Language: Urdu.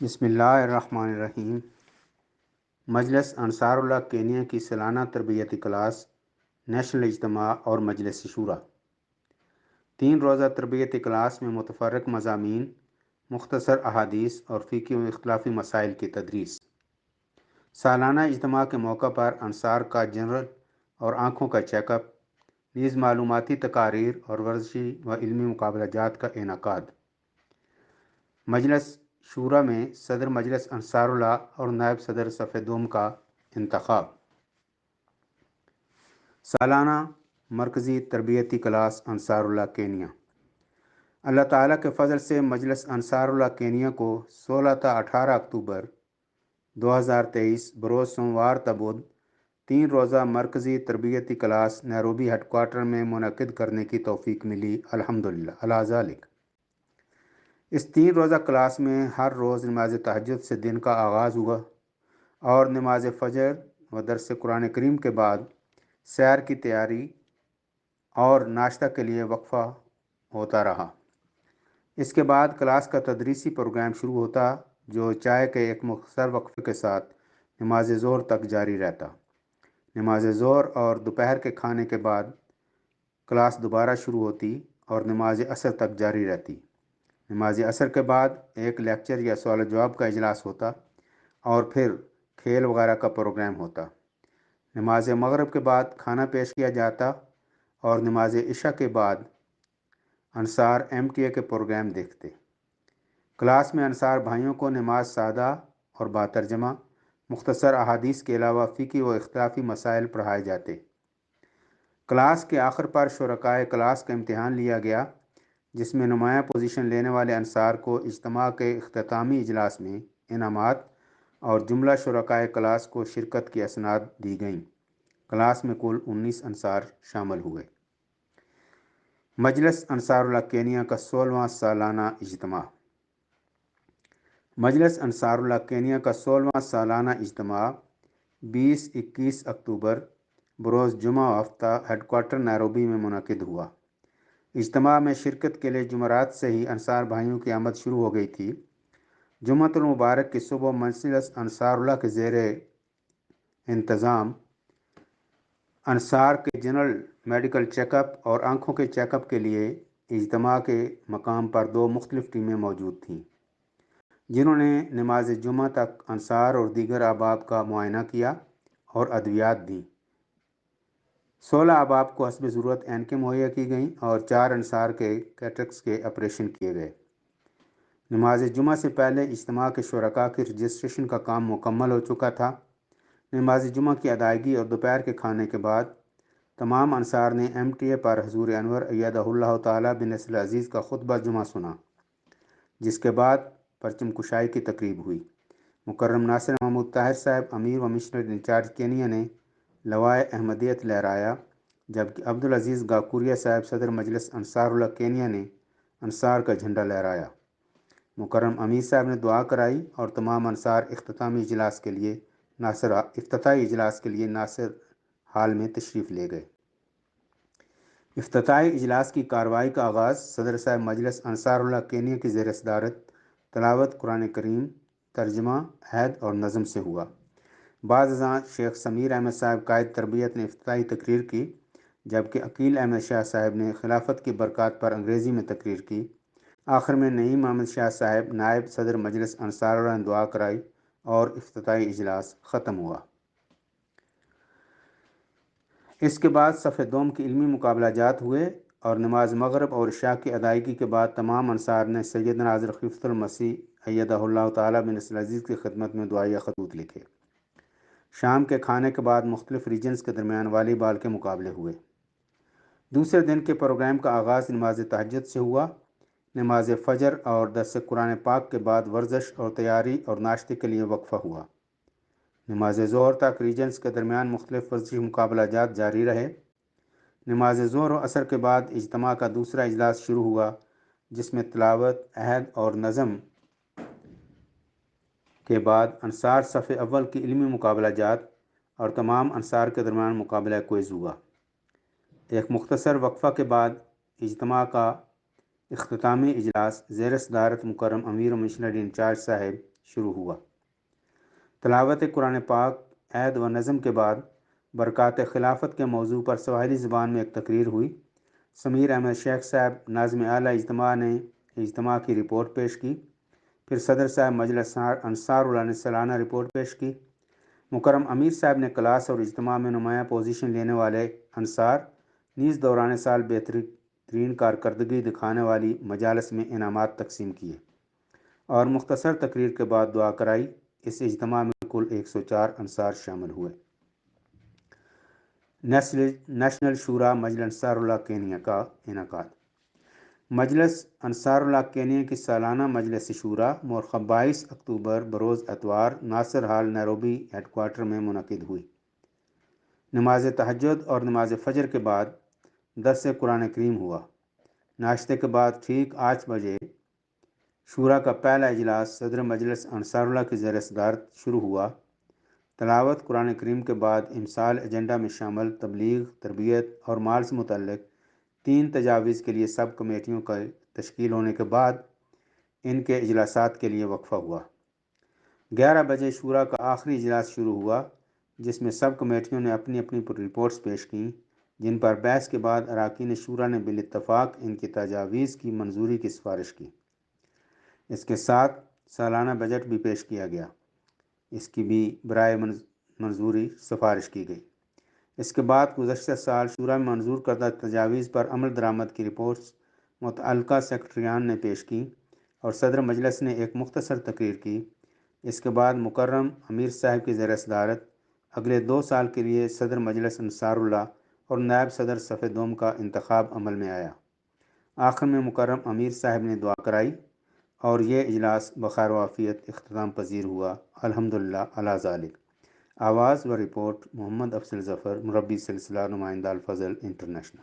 بسم اللہ الرحمن الرحیم۔ مجلس انصار اللہ کینیا کی سالانہ تربیتی کلاس، نیشنل اجتماع اور مجلس شورا۔ 3 روزہ تربیتی کلاس میں متفرق مضامین، مختصر احادیث اور فقہی و اختلافی مسائل کی تدریس۔ سالانہ اجتماع کے موقع پر انصار کا جنرل اور آنکھوں کا چیک اپ، نیز معلوماتی تقاریر اور ورزشی و علمی مقابلہ جات کا انعقاد۔ مجلس شورا میں صدر مجلس انصار اللہ اور نائب صدر صف دوم کا انتخاب۔ سالانہ مرکزی تربیتی کلاس انصار اللہ کینیا۔ اللہ تعالیٰ کے فضل سے مجلس انصار اللہ کینیا کو 16 تا 18 اکتوبر 2023 بروز سوموار تا بدھ 3 روزہ مرکزی تربیتی کلاس نیروبی ہیڈ کوارٹر میں منعقد کرنے کی توفیق ملی، الحمدللہ علی ذالک۔ اس 3 روزہ کلاس میں ہر روز نماز تہجد سے دن کا آغاز ہوا اور نماز فجر و درس قرآن کریم کے بعد سیر کی تیاری اور ناشتہ کے لیے وقفہ ہوتا رہا۔ اس کے بعد کلاس کا تدریسی پروگرام شروع ہوتا، جو چائے کے ایک مختصر وقفے کے ساتھ نماز ظہر تک جاری رہتا۔ نماز ظہر اور دوپہر کے کھانے کے بعد کلاس دوبارہ شروع ہوتی اور نماز عصر تک جاری رہتی۔ نماز عصر کے بعد ایک لیکچر یا سوال و جواب کا اجلاس ہوتا اور پھر کھیل وغیرہ کا پروگرام ہوتا۔ نماز مغرب کے بعد کھانا پیش کیا جاتا اور نماز عشاء کے بعد انصار MTA کے پروگرام دیکھتے۔ کلاس میں انصار بھائیوں کو نماز سادہ اور باترجمہ، مختصر احادیث کے علاوہ فقہی و اختلافی مسائل پڑھائے جاتے۔ کلاس کے آخر پر شرکائے کلاس کا امتحان لیا گیا، جس میں نمایاں پوزیشن لینے والے انصار کو اجتماع کے اختتامی اجلاس میں انعامات اور جملہ شرکائے کلاس کو شرکت کی اسناد دی گئیں۔ کلاس میں کل 19 انصار شامل ہوئے۔ مجلس انصار اللہ کینیا کا 16واں سالانہ اجتماع۔ مجلس انصار اللہ کینیا کا 16واں سالانہ اجتماع 20-21 اکتوبر بروز جمعہ ہفتہ ہیڈ کوارٹر نیروبی میں منعقد ہوا۔ اجتماع میں شرکت کے لیے جمعرات سے ہی انصار بھائیوں کی آمد شروع ہو گئی تھی۔ جمعۃ المبارک کی صبح مجلس انصار اللہ کے زیر انتظام انصار کے جنرل میڈیکل چیک اپ اور آنکھوں کے چیک اپ کے لیے اجتماع کے مقام پر 2 مختلف ٹیمیں موجود تھیں، جنہوں نے نماز جمعہ تک انصار اور دیگر احباب کا معائنہ کیا اور ادویات دیں۔ 16 احباب کو حسب ضرورت اینکیں مہیا کی گئیں اور 4 انصار کے کیٹریکٹس کے آپریشن کیے گئے۔ نماز جمعہ سے پہلے اجتماع کے شرکاء کی رجسٹریشن کا کام مکمل ہو چکا تھا۔ نماز جمعہ کی ادائیگی اور دوپہر کے کھانے کے بعد تمام انصار نے MTA پر حضور انور ایدہ اللہ تعالیٰ بنصر عزیز کا خطبہ جمعہ سنا، جس کے بعد پرچم کشائی کی تقریب ہوئی۔ مکرم ناصر محمود طاہر صاحب امیر و مشنری انچارج کینیا نے لوائے احمدیت لہرایا، جبکہ عبدالعزیز گاکوریہ صاحب صدر مجلس انصار اللہ کینیا نے انصار کا جھنڈا لہرایا۔ مکرم امیر صاحب نے دعا کرائی اور تمام انصار افتتاحی اجلاس کے لیے ناصر ہال میں تشریف لے گئے۔ افتتاحی اجلاس کی کارروائی کا آغاز صدر صاحب مجلس انصار اللہ کینیا کی زیر صدارت تلاوت قرآن کریم، ترجمہ، عہد اور نظم سے ہوا۔ بعد ازاں شیخ سمیر احمد صاحب قائد تربیت نے افتتاحی تقریر کی، جبکہ عقیل احمد شاہ صاحب نے خلافت کی برکات پر انگریزی میں تقریر کی۔ آخر میں نعیم احمد شاہ صاحب نائب صدر مجلس انصار اللہ نے دعا کرائی اور افتتاحی اجلاس ختم ہوا۔ اس کے بعد صف دوم کے علمی مقابلہ جات ہوئے اور نماز مغرب اور عشاء کی ادائیگی کے بعد تمام انصار نے سیدنا حضرت خلیفۃ المسیح ایدہ اللہ تعالیٰ بنصر عزیز کی خدمت میں دعائیہ خطوط لکھے۔ شام کے کھانے کے بعد مختلف ریجنز کے درمیان والی بال کے مقابلے ہوئے۔ دوسرے دن کے پروگرام کا آغاز نماز تہجد سے ہوا۔ نماز فجر اور درس قرآن پاک کے بعد ورزش اور تیاری اور ناشتے کے لیے وقفہ ہوا۔ نماز ظہر تک ریجنز کے درمیان مختلف ورزشی مقابلہ جات جاری رہے۔ نماز ظہر و عصر کے بعد اجتماع کا دوسرا اجلاس شروع ہوا، جس میں تلاوت، عہد اور نظم کے بعد انصار صف اول کی علمی مقابلہ جات اور تمام انصار کے درمیان مقابلہ کوئز ہوا۔ ایک مختصر وقفہ کے بعد اجتماع کا اختتامی اجلاس زیر صدارت مکرم امیر و مشنری انچارج صاحب شروع ہوا۔ تلاوت قرآن پاک، عید و نظم کے بعد برکات خلافت کے موضوع پر سواحلی زبان میں ایک تقریر ہوئی۔ سمیر احمد شیخ صاحب ناظم اعلیٰ اجتماع نے اجتماع کی رپورٹ پیش کی۔ پھر صدر صاحب مجلس انصار اللہ نے سالانہ رپورٹ پیش کی۔ مکرم امیر صاحب نے کلاس اور اجتماع میں نمایاں پوزیشن لینے والے انصار نیز دوران سال بہترین کارکردگی دکھانے والی مجالس میں انعامات تقسیم کیے اور مختصر تقریر کے بعد دعا کرائی۔ اس اجتماع میں کل 104 انصار شامل ہوئے۔ نیشنل شورا مجلس انصار اللہ کینیا کا انعقاد۔ مجلس انصار اللہ کینیا کی سالانہ مجلس شورا مورخہ 22 اکتوبر بروز اتوار ناصر ہال نیروبی ہیڈ کوارٹر میں منعقد ہوئی۔ نماز تہجد اور نماز فجر کے بعد درس قرآن کریم ہوا۔ ناشتے کے بعد ٹھیک 8 بجے شورا کا پہلا اجلاس صدر مجلس انصار اللہ کی زیر صدارت شروع ہوا۔ تلاوت قرآن کریم کے بعد امسال ایجنڈا میں شامل تبلیغ، تربیت اور مال سے متعلق 3 تجاویز کے لیے سب کمیٹیوں کا تشکیل ہونے کے بعد ان کے اجلاسات کے لیے وقفہ ہوا۔ 11 بجے شورا کا آخری اجلاس شروع ہوا، جس میں سب کمیٹیوں نے اپنی اپنی رپورٹس پیش کیں، جن پر بحث کے بعد اراکین شورا نے بالاتفاق ان کی تجاویز کی منظوری کی سفارش کی۔ اس کے ساتھ سالانہ بجٹ بھی پیش کیا گیا، اس کی بھی برائے منظوری سفارش کی گئی۔ اس کے بعد گزشتہ سال شورا میں منظور کردہ تجاویز پر عمل درآمد کی رپورٹس متعلقہ سیکرٹریان نے پیش کیں اور صدر مجلس نے ایک مختصر تقریر کی۔ اس کے بعد مکرم امیر صاحب کی زیر صدارت اگلے 2 سال کے لیے صدر مجلس انصار اللہ اور نائب صدر صف دوم کا انتخاب عمل میں آیا۔ آخر میں مکرم امیر صاحب نے دعا کرائی اور یہ اجلاس بخیر و عافیت اختتام پذیر ہوا۔ الحمدللہ علی ذالک۔ آواز و رپورٹ محمد افضل ظفر، مربی سلسلہ، نمائندہ الفضل انٹرنیشنل۔